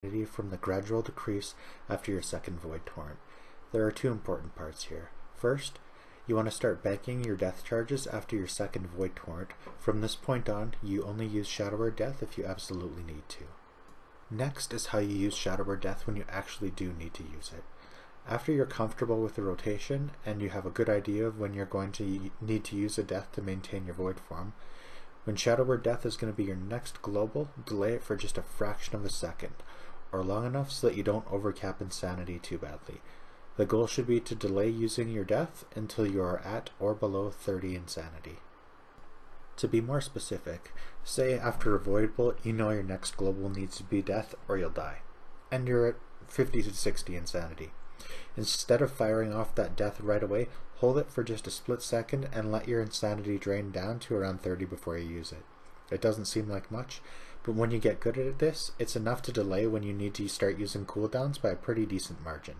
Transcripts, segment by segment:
from the gradual decrease after your second void torrent. There are two important parts here. First, you want to start banking your death charges after your second void torrent. From this point on, you only use Shadowware Death if you absolutely need to. Next is how you use Shadowware Death when you actually do need to use it. After you're comfortable with the rotation and you have a good idea of when you're going to need to use a death to maintain your void form, when Shadowware Death is going to be your next global, delay it for just a fraction of a second, or long enough so that you don't overcap Insanity too badly. The goal should be to delay using your death until you are at or below 30 Insanity. To be more specific, say after a void bolt you know your next global needs to be death or you'll die, and you're at 50 to 60 Insanity. Instead of firing off that death right away, hold it for just a split second and let your Insanity drain down to around 30 before you use it. It doesn't seem like much, but when you get good at this, it's enough to delay when you need to start using cooldowns by a pretty decent margin.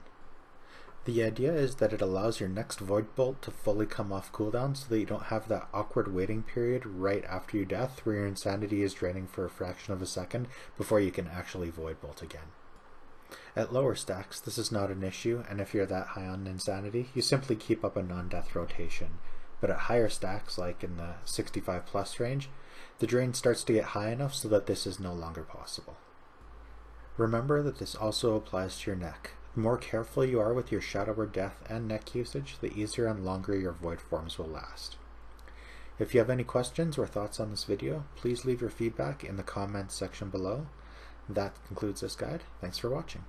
The idea is that it allows your next void bolt to fully come off cooldown so that you don't have that awkward waiting period right after your death where your Insanity is draining for a fraction of a second before you can actually void bolt again. At lower stacks, this is not an issue, and if you're that high on Insanity, you simply keep up a non-death rotation. But at higher stacks, like in the 65 plus range, the drain starts to get high enough so that this is no longer possible. Remember that this also applies to your neck. The more careful you are with your Shadowware Death and neck usage, the easier and longer your void forms will last. If you have any questions or thoughts on this video, please leave your feedback in the comments section below. That concludes this guide. Thanks for watching.